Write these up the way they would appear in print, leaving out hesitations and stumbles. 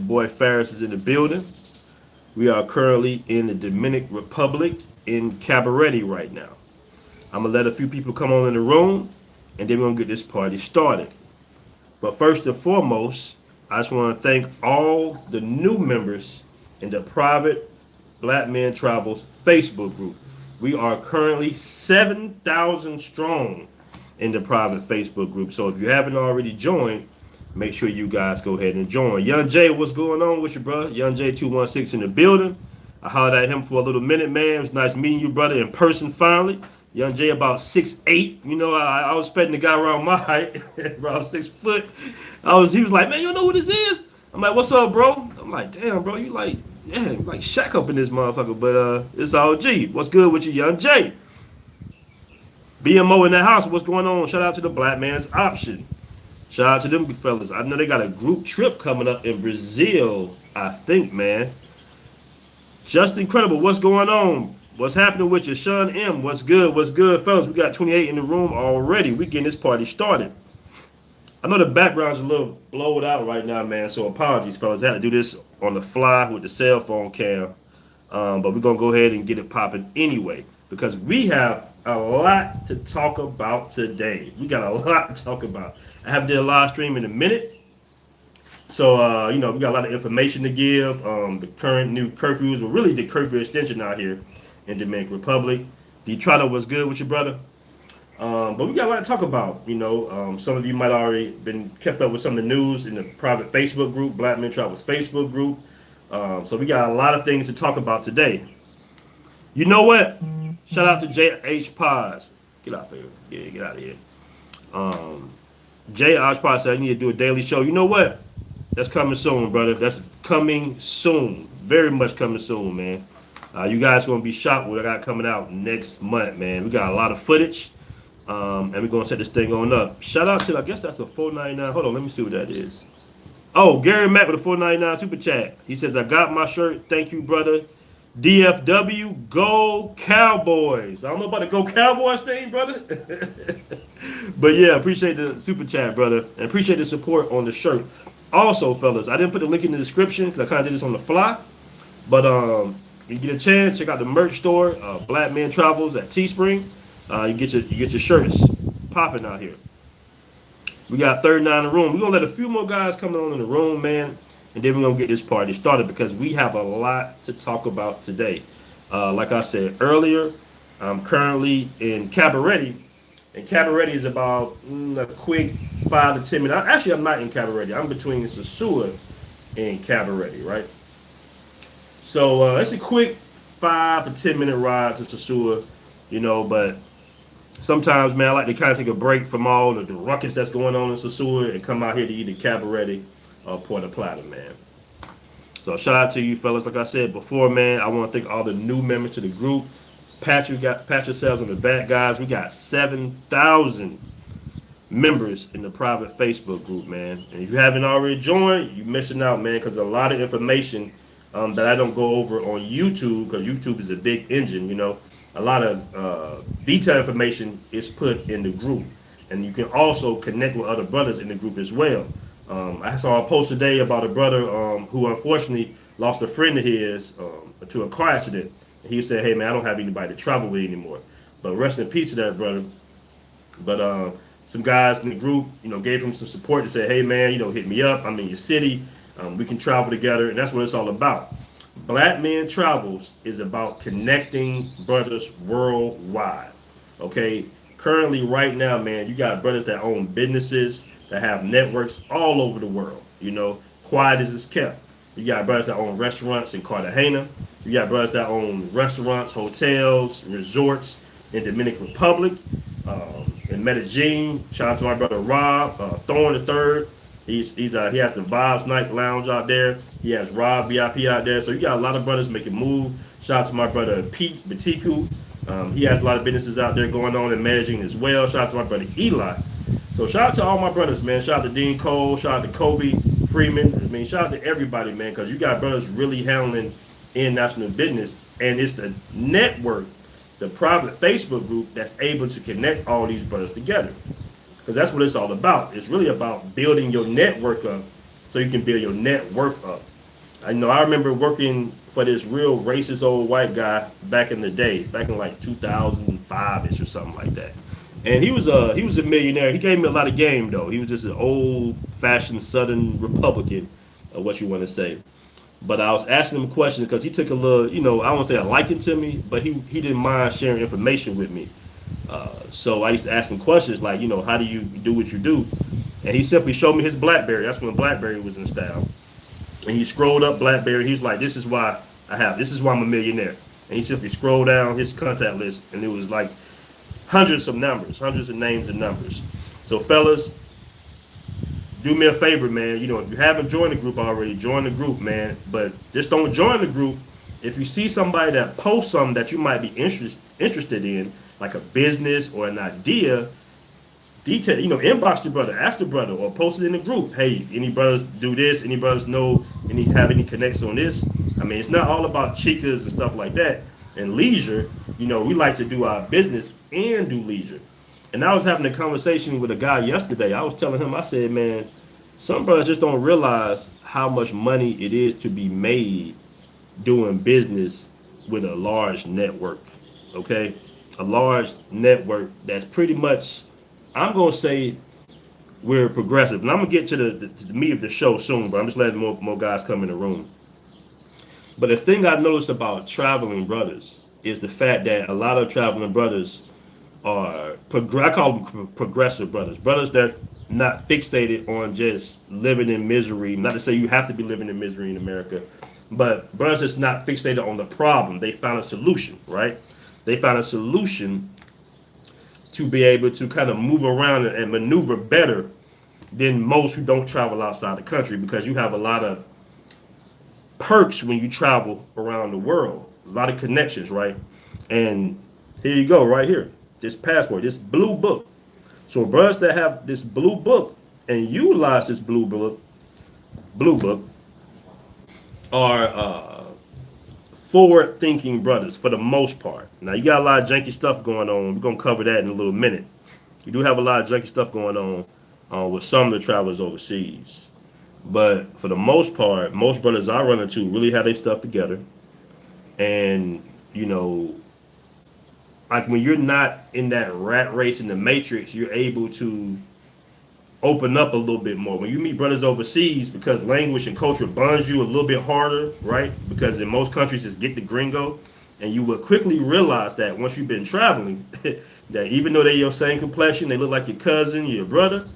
boy Ferris is in the building. We are currently in the Dominican Republic in Cabarete right now. I'm gonna let a few people come on in the room, and then we're gonna get this party started. But first and foremost, I just want to thank all the new members in the private Black Men Travels Facebook group. We are currently 7,000 strong in the private Facebook group. So if you haven't already joined, make sure you guys go ahead and join. Young Jay, what's going on with you, brother? Young Jay 216 in the building. I hollered at him for a little minute, man. It was nice meeting you, brother, in person finally. Young Jay about 6'8". You know, I was expecting the guy around my height, around 6 foot. He was like, man, you know who this is? I'm like, what's up, bro? I'm like, damn, bro, you like Shaq up in this motherfucker. But it's all G. What's good with you, Young Jay? BMO in that house, what's going on? Shout out to the Black Man's Option. Shout out to them fellas. I know they got a group trip coming up in Brazil, I think, man. Just incredible. What's going on? What's happening with you? Sean M, what's good? What's good, fellas? We got 28 in the room already. We getting this party started. I know the background's a little blowed out right now, man, so apologies, fellas. I had to do this on the fly with the cell phone cam. But we're going to go ahead and get it popping anyway, because we have a lot to talk about today. We got a lot to talk about. I haven't did a live stream in a minute. So, we got a lot of information to give. The current new curfews, well, really the curfew extension out here in Dominican Republic. Detroit was good with your brother. But we got a lot to talk about. Some of you might already been kept up with some of the news in the private Facebook group, Black Men Travels Facebook group. So we got a lot of things to talk about today. You know what? Shout out to JH Paz. Get out of here. Yeah, get out of here. JH Paz said, I need to do a daily show. You know what? That's coming soon, brother. That's coming soon. Very much coming soon, man. You guys going to be shocked what I got coming out next month, man. We got a lot of footage, and we're going to set this thing on up. Shout out to, I guess that's a $4.99. Hold on, let me see what that is. Oh, Gary Mack with a $4.99 super chat. He says, I got my shirt. Thank you, brother. DFW, go Cowboys. I don't know about the go Cowboys thing, brother. But yeah, appreciate the super chat, brother. And appreciate the support on the shirt. Also, fellas, I didn't put the link in the description because I kind of did this on the fly. But you get a chance, check out the merch store, Black Men Travels at Teespring. You get your shirts popping out here. We got 39 in the room. We're going to let a few more guys come on in the room, man. And then we're going to get this party started because we have a lot to talk about today. Like I said earlier, I'm currently in Cabarete. And Cabarete is about a quick 5 to 10 minutes. Actually, I'm not in Cabarete. I'm between Sosúa and Cabarete, right? So it's a quick 5 to 10 minute ride to Sosúa, but sometimes, man, I like to kind of take a break from all the ruckus that's going on in Sosúa and come out here to either Cabarete or Puerto Plata, man. So shout out to you fellas. Like I said before, man, I want to thank all the new members to the group. Pat yourselves on the back, guys. We got 7,000 members in the private Facebook group, man. And if you haven't already joined, you're missing out, man, because a lot of information that I don't go over on YouTube, because YouTube is a big engine, a lot of detailed information is put in the group. And you can also connect with other brothers in the group as well. I saw a post today about a brother who unfortunately lost a friend of his to a car accident. And he said, hey, man, I don't have anybody to travel with anymore. But rest in peace to that brother. But some guys in the group, gave him some support to say, hey, man, hit me up. I'm in your city. We can travel together. And that's what it's all about. Black Men Travels is about connecting brothers worldwide. Okay? Currently, right now, man, you got brothers that own businesses, that have networks all over the world. Quiet as it's kept. You got brothers that own restaurants in Cartagena. You got brothers that own restaurants, hotels, resorts in Dominican Republic, in Medellin. Shout out to my brother Rob Thorne III. He has the Vibes Night Lounge out there. He has Rob VIP out there. So you got a lot of brothers making move. Shout out to my brother Pete Batiku. He has a lot of businesses out there going on in Medellin as well. Shout out to my brother Eli. So shout out to all my brothers, man. Shout out to Dean Cole. Shout out to Kobe Freeman. Shout out to everybody, man, because you got brothers really handling international business. And it's the network, the private Facebook group that's able to connect all these brothers together. Because that's what it's all about. It's really about building your network up so you can build your net worth up. I remember working for this real racist old white guy back in the day, back in like 2005ish or something like that. And he was a millionaire. He gave me a lot of game though. He was just an old fashioned Southern Republican, or what you want to say. But I was asking him questions because he took a little, I won't say a liking to me, but he didn't mind sharing information with me. So I used to ask him questions like, how do you do what you do? And he simply showed me his BlackBerry. That's when BlackBerry was in style. And he scrolled up BlackBerry. He was like, this is why I'm a millionaire. And he simply scrolled down his contact list, and it was like hundreds of numbers, hundreds of names and numbers. So, fellas, do me a favor, man. If you haven't joined the group already, join the group, man. But just don't join the group. If you see somebody that posts something that you might be interested in, like a business or an idea, detail, inbox the brother, ask the brother, or post it in the group. Hey, any brothers do this? Any brothers know have any connects on this? I mean, it's not all about chicas and stuff like that. And leisure, we like to do our business and do leisure. And I was having a conversation with a guy yesterday. I was telling him, I said, man, some brothers just don't realize how much money it is to be made doing business with a large network. Okay, a large network that's pretty much, I'm gonna say, we're progressive, and I'm gonna get to the meat of the show soon, but I'm just letting more guys come in the room. But the thing I noticed about traveling brothers is the fact that a lot of traveling brothers I call them progressive brothers, brothers that not fixated on just living in misery. Not to say you have to be living in misery in America, but brothers that's not fixated on the problem. They found a solution, right? They found a solution to be able to kind of move around and maneuver better than most who don't travel outside the country, because you have a lot of perks when you travel around the world, a lot of connections, right? And here you go, right here, this passport, this blue book. So brothers that have this blue book and utilize this blue book are forward-thinking brothers for the most part. Now you got a lot of janky stuff going on. We're gonna cover that in a little minute. You do have a lot of janky stuff going on with some of the travelers overseas, but for the most part, most brothers I run into really have their stuff together. And you know, like when you're not in that rat race in the matrix, you're able to open up a little bit more. When you meet brothers overseas, because language and culture bonds you a little bit harder, right? Because in most countries it's get the gringo, and you will quickly realize that once you've been traveling, that even though they're your same complexion, they look like your cousin, your brother,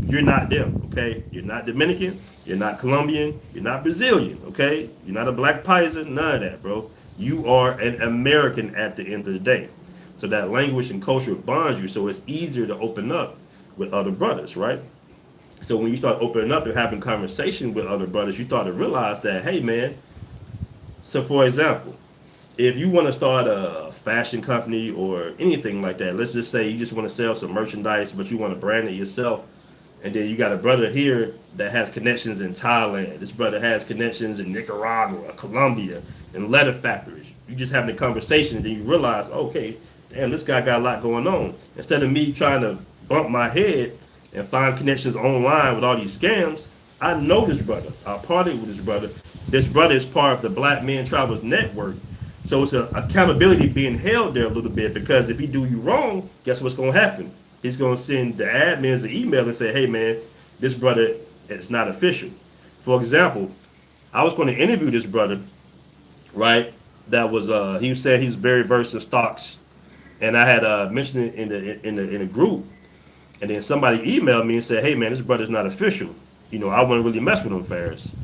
you're not them, okay? You're not Dominican, you're not Colombian, you're not Brazilian, okay? You're not a black Paisan, none of that, bro. You are an American at the end of the day. So that language and culture bonds you, so it's easier to open up with other brothers, right? So when you start opening up and having conversation with other brothers, you start to realize that, hey, man, so for example, if you want to start a fashion company or anything like that, let's just say you just want to sell some merchandise, but you want to brand it yourself, and then you got a brother here that has connections in Thailand. This brother has connections in Nicaragua, Colombia, and leather factories. You just having a conversation, and then you realize, okay, damn, this guy got a lot going on. Instead of me trying to bump my head and find connections online with all these scams, I know this brother. I partied with this brother. This brother is part of the Black Men Travels Network. So it's an accountability being held there a little bit, because if he do you wrong, guess what's going to happen? He's going to send the admins an email and say, hey, man, this brother is not official. For example, I was going to interview this brother, right? That was he said he's very versed in stocks, and I had mentioned it in the group, and then somebody emailed me and said, hey, man, this brother's not official. I wouldn't really mess with him fast.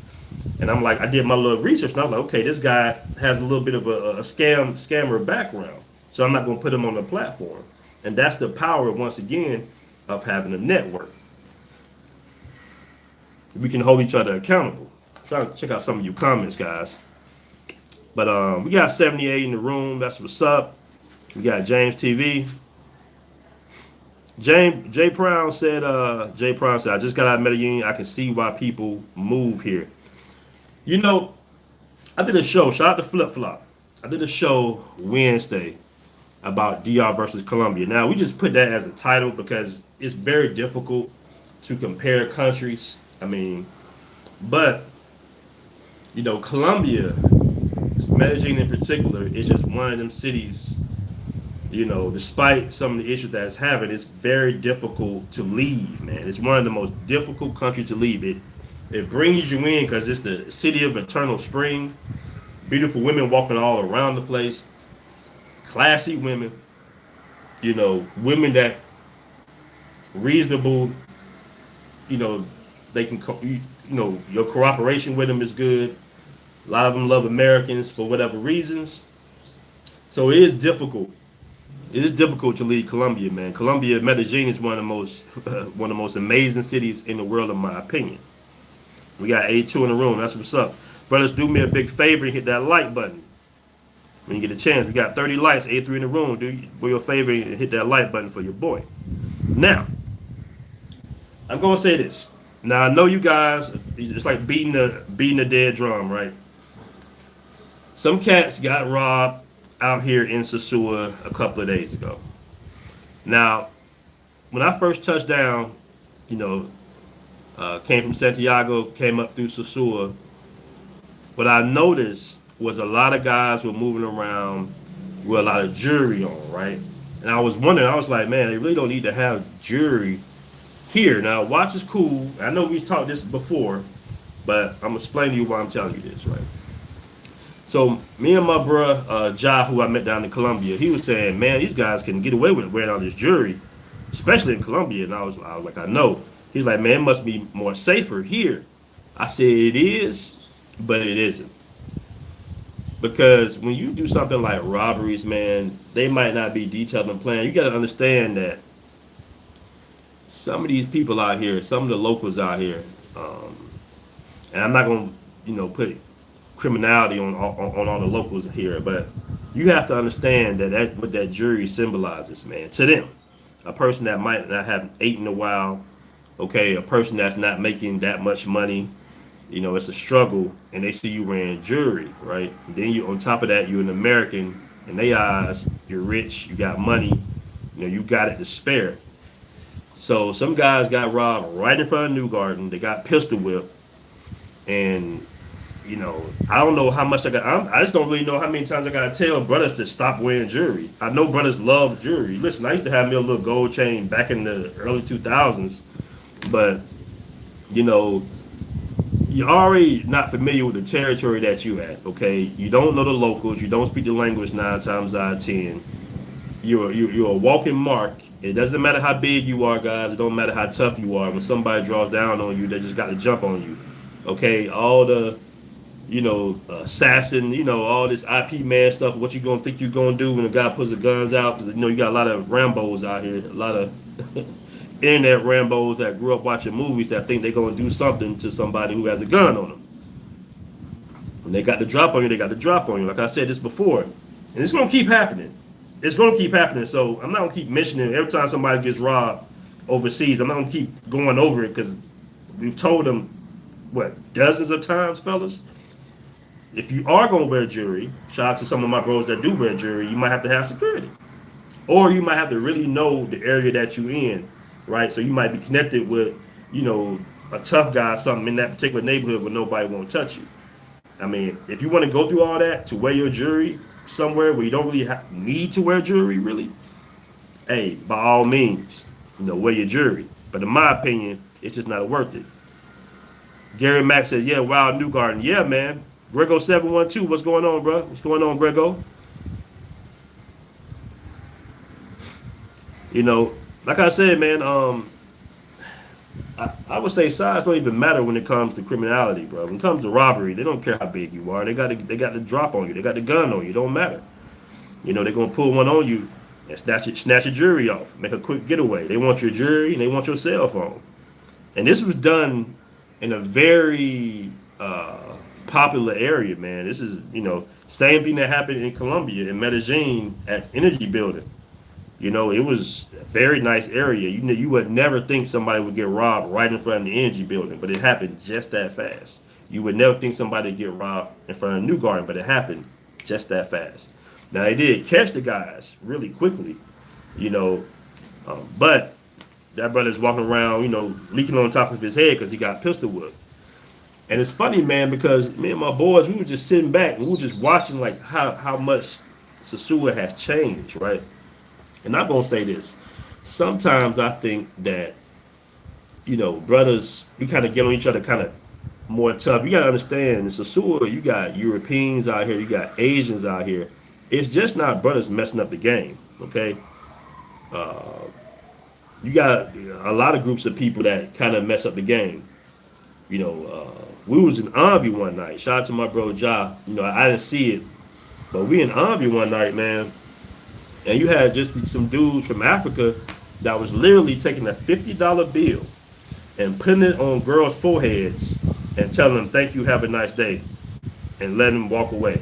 And I'm like, I did my little research, and I was like, okay, this guy has a little bit of a scammer background, so I'm not going to put him on the platform. And that's the power, once again, of having a network. We can hold each other accountable. Try to check out some of your comments, guys. But we got 78 in the room. That's what's up. We got James TV. Jay Brown said, I just got out of Medellin. I can see why people move here. I did a show. Shout out to Flip Flop. I did a show Wednesday about DR versus Colombia. Now, we just put that as a title because it's very difficult to compare countries. I mean, but Colombia, Medellin in particular, is just one of them cities. Despite some of the issues that it's having, it's very difficult to leave, man. It's one of the most difficult countries to leave. It brings you in because it's the city of eternal spring. Beautiful women walking all around the place, classy women, women that reasonable, you know, they can, your cooperation with them is good. A lot of them love Americans for whatever reasons. So it is difficult. It is difficult to leave Colombia, man. Colombia, Medellin is one of the most one of the most amazing cities in the world, in my opinion. We got A2 in the room. That's what's up, brothers. Do me a big favor and hit that like button when you get a chance. We got 30 likes. A3 in the room. Do your favor and hit that like button for your boy. Now, I'm gonna say this. Now I know you guys. It's like beating the dead drum, right? Some cats got robbed out here in Sosúa a couple of days ago. Now, when I first touched down, came from Santiago, came up through Sosúa, what I noticed was a lot of guys were moving around with a lot of jewelry on, right? And I was wondering, I was like, man, they really don't need to have jewelry here. Now, watch is cool. I know we've talked this before, but I'm going to explain to you why I'm telling you this, right? So me and my bro, Ja, who I met down in Colombia, he was saying, man, these guys can get away with wearing all this jewelry, especially in Colombia. And I was like, I know. He's like, man, it must be more safer here. I said, it is, but it isn't. Because when you do something like robberies, man, they might not be detailed and planned. You got to understand that some of these people out here, some of the locals out here, and I'm not going to, put criminality on all the locals here, but you have to understand that what that jury symbolizes, man. To them, a person that might not have ate in a while, okay, a person that's not making that much money, it's a struggle, and they see you wearing jewelry, right? And then you, on top of that, you're an American. In their eyes, you're rich, you got money, you got it to spare. So some guys got robbed right in front of New Garden. They got pistol whipped, and I don't know how much I just don't really know how many times I gotta tell brothers to stop wearing jewelry. I know brothers love jewelry. Listen, I used to have me a little gold chain back in the early 2000s, but you're already not familiar with the territory that you at. Okay, you don't know the locals. You don't speak the language 9 times out of 10. You're a walking mark. It doesn't matter how big you are, guys. It don't matter how tough you are. When somebody draws down on you, they just got to jump on you. Okay, all the assassin, all this IP man stuff. What you gonna think you gonna do when a guy puts the guns out? Because you got a lot of Rambos out here, a lot of internet Rambos that grew up watching movies that think they're gonna do something to somebody who has a gun on them. When they got the drop on you, they got the drop on you. Like I said this before, and it's gonna keep happening. It's gonna keep happening. So I'm not gonna keep mentioning every time somebody gets robbed overseas. I'm not gonna keep going over it because we've told them dozens of times, fellas. If you are going to wear jewelry, shout out to some of my bros that do wear jewelry, you might have to have security. Or you might have to really know the area that you're in, right? So you might be connected with, a tough guy or something in that particular neighborhood where nobody won't touch you. I mean, if you want to go through all that to wear your jewelry somewhere where you don't really need to wear jewelry, really, hey, by all means, wear your jewelry. But in my opinion, it's just not worth it. Gary Mack says, yeah, Wild New Garden. Yeah, man. Grego 712, what's going on, bro? What's going on, Grego? Like I said, man, I would say size don't even matter when it comes to criminality, bro. When it comes to robbery, they don't care how big you are. They got the drop on you. They got the gun on you. It don't matter. They're gonna pull one on you and snatch your jewelry off, make a quick getaway. They want your jewelry and they want your cell phone. And this was done in a very popular area, man. This is, same thing that happened in Colombia, in Medellin, at Energy Building. It was a very nice area. You would never think somebody would get robbed right in front of the Energy Building, but it happened just that fast. You would never think somebody would get robbed in front of New Garden, but it happened just that fast. Now, they did catch the guys really quickly, but that brother's walking around, leaking on top of his head because he got pistol whipped. And it's funny, man, because me and my boys, we were just sitting back and we were just watching like how much Sosúa has changed, right? And I'm gonna say this. Sometimes I think that, brothers, we kind of get on each other kind of more tough. You gotta understand, in Sosúa, you got Europeans out here, you got Asians out here. It's just not brothers messing up the game, okay? You got a lot of groups of people that kind of mess up the game. We was in Envy one night. Shout out to my bro Ja. I didn't see it, but we in Envy one night, man. And you had just some dudes from Africa that was literally taking a $50 bill and putting it on girls' foreheads and telling them, "Thank you, have a nice day," and letting them walk away.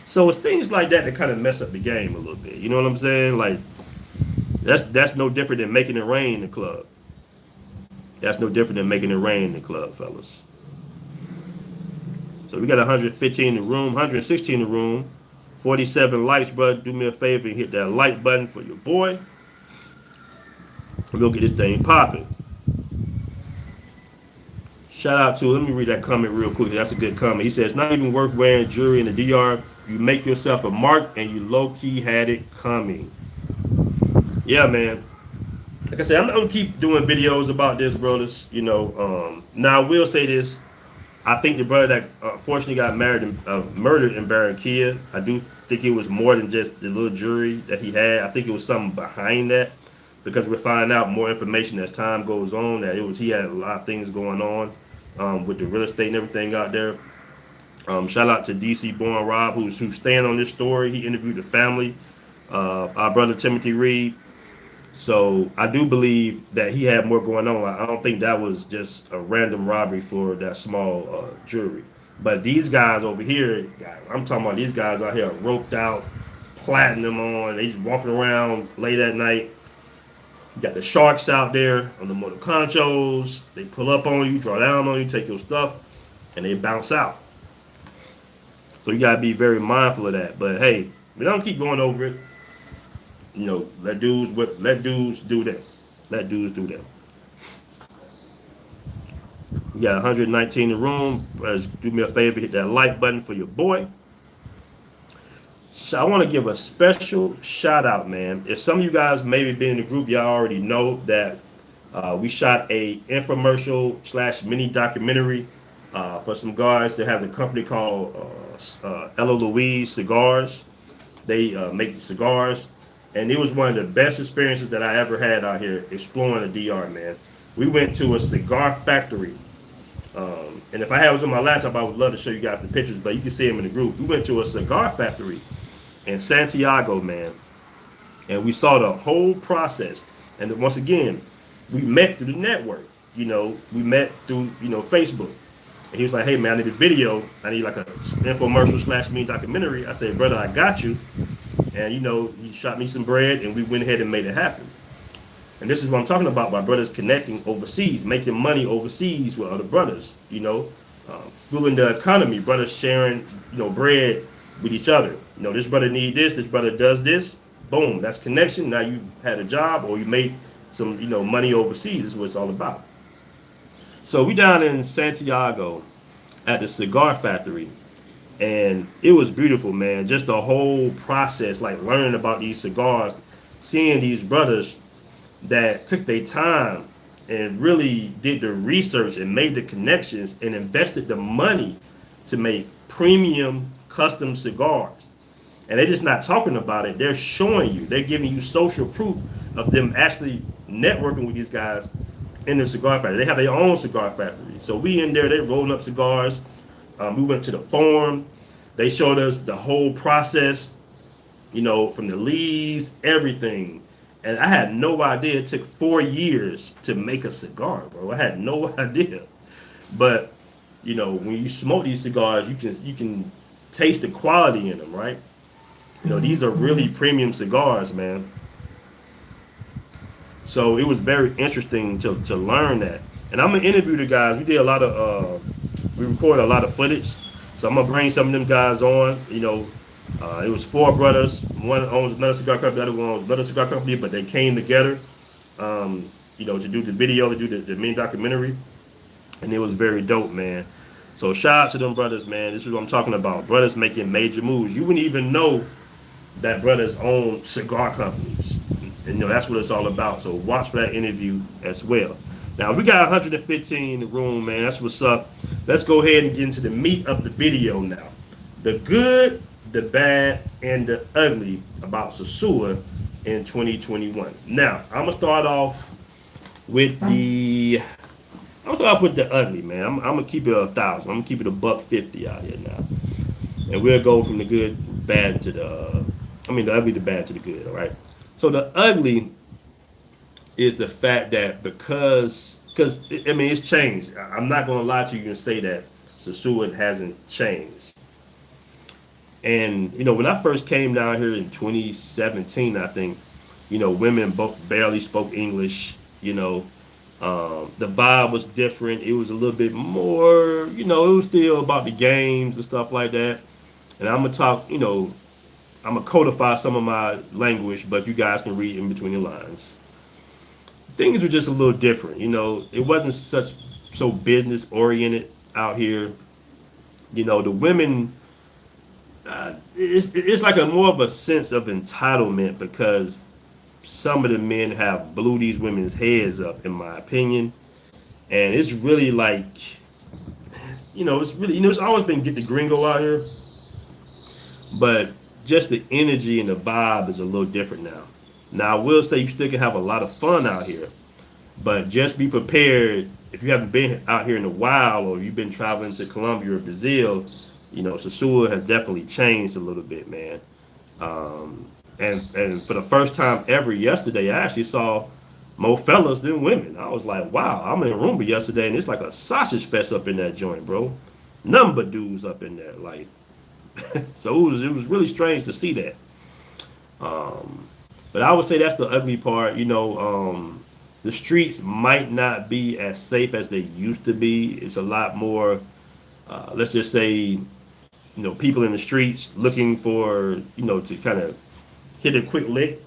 So it's things like that that kind of mess up the game a little bit. You know what I'm saying? Like that's no different than making it rain in the club. That's no different than making it rain in the club, fellas. So we got 115 in the room, 116 in the room, 47 likes, bro. Do me a favor and hit that like button for your boy. We're gonna get this thing popping. Shout out to, let me read that comment real quick. That's a good comment. He says, "It's not even worth wearing jewelry in the DR. You make yourself a mark and you low key had it coming." Yeah, man. Like I said, I'm gonna keep doing videos about this, brothers. Now I will say this. I think the brother that unfortunately got murdered in Barranquilla, I do think it was more than just the little jewelry that he had. I think it was something behind that, because we're finding out more information as time goes on that he had a lot of things going on with the real estate and everything out there. Shout out to DC Born Rob, who's staying on this story. He interviewed the family, our brother Timothy Reed. So I do believe that he had more going on. I don't think that was just a random robbery for that small jewelry. But these guys over here, I'm talking about these guys out here roped out, platinum on. They just walking around late at night. You got the sharks out there on the motor conchos. They pull up on you, draw down on you, take your stuff, and they bounce out. So you gotta be very mindful of that. But hey, we don't keep going over it. Let dudes do that. Let dudes do that. We got 119 in the room. Do me a favor, hit that like button for your boy. So I want to give a special shout out, man. If some of you guys maybe been in the group, y'all already know that we shot a infomercial / mini documentary for some guys that has a company called Ella Louise Cigars. They make cigars. And it was one of the best experiences that I ever had out here exploring the DR, man. We went to a cigar factory. And if I had was on my laptop, I would love to show you guys the pictures, but you can see them in the group. We went to a cigar factory in Santiago, man. And we saw the whole process. And once again, we met through the network. We met through, Facebook. And he was like, "Hey, man, I need a video. I need like a infomercial / mini documentary." I said, "Brother, I got you." And he shot me some bread, and we went ahead and made it happen. And this is what I'm talking about: my brothers connecting overseas, making money overseas with other brothers. Fueling the economy. Brothers sharing, bread with each other. This brother need this brother does this. Boom, that's connection. Now you had a job, or you made some, money overseas. Is what it's all about. So we down in Santiago at the cigar factory. And it was beautiful, man. Just the whole process, like learning about these cigars, seeing these brothers that took their time and really did the research and made the connections and invested the money to make premium custom cigars. And they're just not talking about it. They're showing you. They're giving you social proof of them actually networking with these guys in the cigar factory. They have their own cigar factory. So we in there, they rolling up cigars. We went to the farm. They showed us the whole process, from the leaves, everything. And I had no idea it took 4 years to make a cigar, bro. I had no idea. But, when you smoke these cigars, you can taste the quality in them, right? These are really premium cigars, man. So it was very interesting to learn that. And I'm going to interview the guys. We recorded a lot of footage. So I'm going to bring some of them guys on. It was 4 brothers. One owns another cigar company, the other one owns another cigar company, but they came together, to do the video, to do the mini documentary. And it was very dope, man. So shout out to them brothers, man. This is what I'm talking about. Brothers making major moves. You wouldn't even know that brothers own cigar companies. And that's what it's all about. So watch for that interview as well. Now we got 115 in the room, man. That's what's up. Let's go ahead and get into the meat of the video now. The good, the bad, and the ugly about Sosúa in 2021. Now I'm gonna start off with the. I'm gonna start off with the ugly, man. I'm gonna keep it 1,000. I'm gonna keep it $150 out here now, and we'll go from the good, bad to the. The ugly, the bad to the good. All right. So the ugly is the fact that because it's changed. I'm not gonna lie to you and say that Sosúa hasn't changed. And when I first came down here in 2017, I think women both barely spoke English. The vibe was different. It was a little bit more. It was still about the games and stuff like that. And I'm gonna talk. I'm gonna codify some of my language, but you guys can read in between the lines. Things were just a little different. It wasn't so business oriented out here. The women. It's like a more of a sense of entitlement because some of the men have blew these women's heads up, in my opinion, and it's really like, it's really, it's always been get the gringo out here, but just the energy and the vibe is a little different now. Now I will say you still can have a lot of fun out here, but just be prepared if you haven't been out here in a while or you've been traveling to Colombia or Brazil. Sosúa has definitely changed a little bit, man. And for the first time ever yesterday, I actually saw more fellas than women. I was like, wow, I'm in Roomba yesterday, and it's like a sausage fest up in that joint, bro. None but dudes up in there, like. So it was really strange to see that. But I would say that's the ugly part. The streets might not be as safe as they used to be. It's a lot more. Let's just say, people in the streets looking for, to kind of hit a quick lick.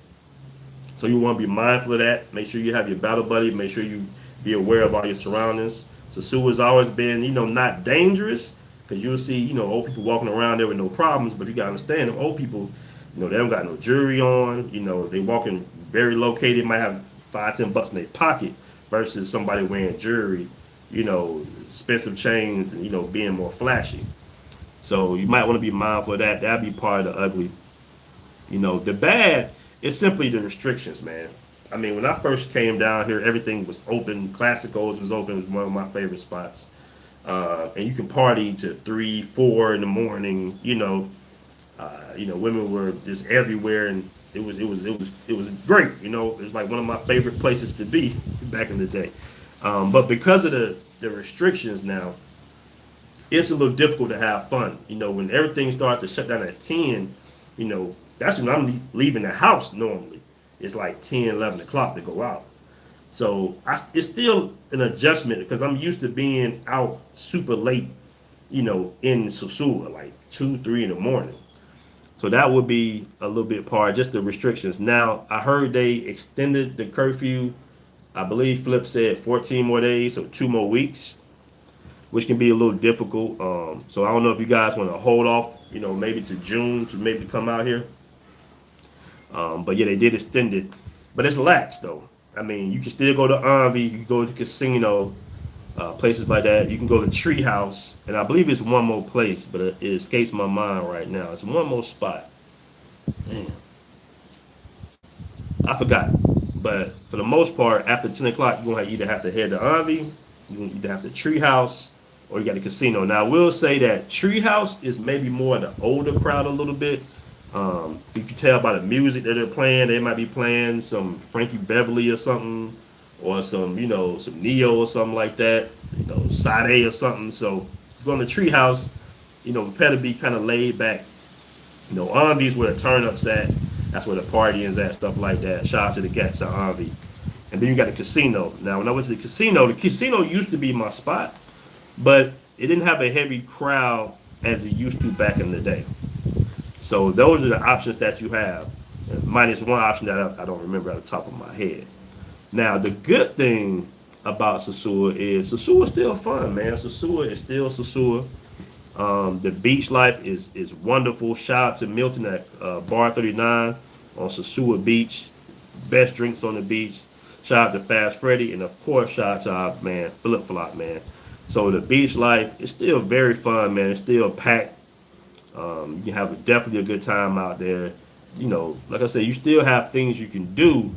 So you want to be mindful of that. Make sure you have your battle buddy. Make sure you be aware of all your surroundings. Sosúa has always been, not dangerous because you'll see, old people walking around there with no problems. But you got to understand, them old people, they don't got no jewelry on. They walking very located, might have $5-10 in their pocket versus somebody wearing jewelry, expensive chains and, being more flashy. So you might want to be mindful of that. That'd be part of the ugly. The bad is simply the restrictions, man. When I first came down here, everything was open. Classicos was open. It was one of my favorite spots. And you can party to 3-4 in the morning. Women were just everywhere, and it was great. It was like one of my favorite places to be back in the day. But because of the restrictions now, it's a little difficult to have fun. When everything starts to shut down at 10, that's when I'm leaving the house normally. It's like 10, 11 o'clock to go out. So it's still an adjustment because I'm used to being out super late, in Sosúa, like 2, 3 in the morning. So that would be a little bit part, just the restrictions. Now, I heard they extended the curfew. I believe Flip said 14 more days, so 2 more weeks, which can be a little difficult. So I don't know if you guys want to hold off, maybe to June to maybe come out here. But yeah, they did extend it. But it's lax, though. You can still go to Envy, you can go to the casino, places like that. You can go to Treehouse, and I believe it's one more place, but it escapes my mind right now. It's one more spot. Man, I forgot. But for the most part, after 10 o'clock, you're going to either have to head to Envy, you're going to either have to Treehouse, or you got a casino. Now, I will say that Treehouse is maybe more of the older crowd a little bit. You can tell by the music that they're playing. They might be playing some Frankie Beverly or something, or some Neo or something like that, Sade or something. So going to Treehouse, prepare to be kind of laid back. Envy's where the turn up's at. That's where the party is at, stuff like that. Shout out to the cats at Envy. And then you got the casino. Now, when I went to the casino used to be my spot, but it didn't have a heavy crowd as it used to back in the day. So those are the options that you have, minus one option that I don't remember at the top of my head. Now, the good thing about Sosúa is Sosúa is still fun, man. Sosúa is still Sosúa. The beach life is wonderful. Shout out to Milton at Bar 39 on Sosúa Beach. Best drinks on the beach. Shout out to Fast Freddy, and of course, shout out to our man Flip Flop, man. So the beach life is still very fun, man. It's still packed. You can have definitely a good time out there. You know, like I said, you still have things you can do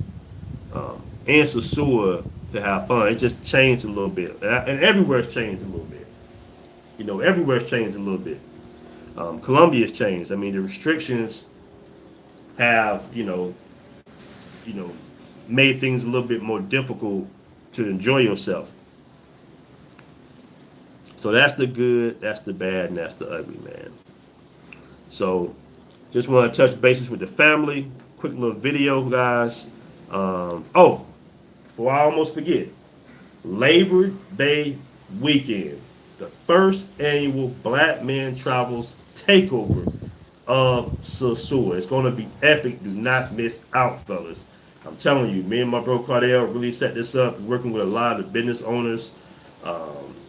in Sosúa to have fun. It just changed a little bit, and everywhere's changed a little bit. You know, everywhere's changed a little bit. Colombia's changed. I mean, the restrictions have, you know, made things a little bit more difficult to enjoy yourself. So that's the good, that's the bad, and that's the ugly, man. So just want to touch bases with the family. Quick little video, guys. Oh, before I almost forget, Labor Day weekend, the first annual Black Men Travels takeover of Sosúa. It's going to be epic. Do not miss out, fellas. I'm telling you, me and my bro Cardell really set this up, working with a lot of the business owners.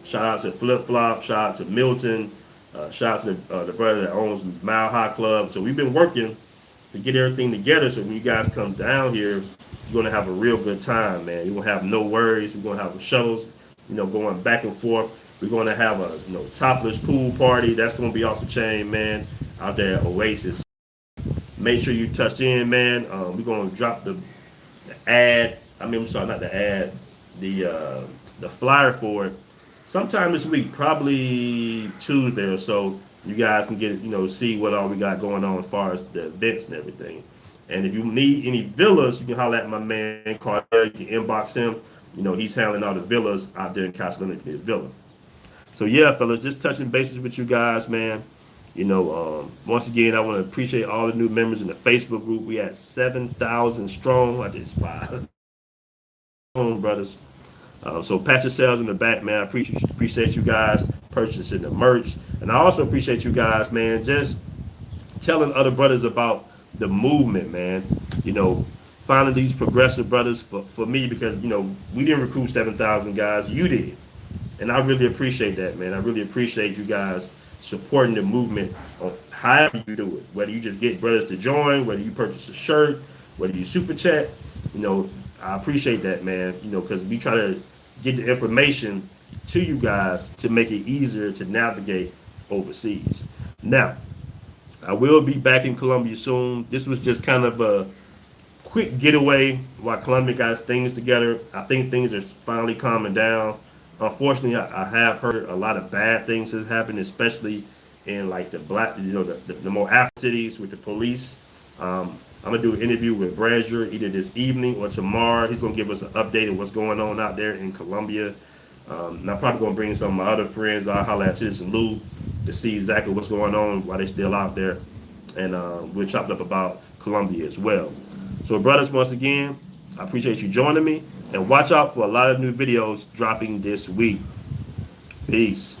Shout out to Flip Flop, shout out to Milton, shout out to the brother that owns Mile High Club. So we've been working to get everything together so when you guys come down here, you're going to have a real good time, man. You're going to have no worries. We're going to have shuttles, going back and forth. We're going to have a topless pool party. That's going to be off the chain, man, out there at Oasis. Make sure you touch in, man. We're going to drop the ad. I'm sorry, not the ad. The flyer for it sometime this week, probably Tuesday or so. You guys can get see what all we got going on as far as the events and everything. And if you need any villas, you can holler at my man Cardell. You can inbox him. He's handling all the villas out there in Castellano Villa. So yeah, fellas, just touching bases with you guys, man. Once again, I want to appreciate all the new members in the Facebook group. We at 7,000 strong. I did 5 brothers. So pat yourselves in the back, man. I appreciate you guys purchasing the merch. And I also appreciate you guys, man, just telling other brothers about the movement, man. Finding these progressive brothers for me because, we didn't recruit 7,000 guys. You did. And I really appreciate that, man. I really appreciate you guys supporting the movement on however you do it. Whether you just get brothers to join, whether you purchase a shirt, whether you super chat, I appreciate that, man. Because we try to get the information to you guys to make it easier to navigate overseas. Now, I will be back in Colombia soon. This was just kind of a quick getaway while Colombia got things together. I think things are finally calming down. Unfortunately, I have heard a lot of bad things that happen, especially in like the black, the more African cities with the police. I'm gonna do an interview with Brazier either this evening or tomorrow. He's gonna give us an update of what's going on out there in Colombia. And I'm probably gonna bring some of my other friends. I'll holler at Citizen Lou to see exactly what's going on while they're still out there, and we'll chop it up about Colombia as well. So, brothers, once again, I appreciate you joining me. And watch out for a lot of new videos dropping this week. Peace.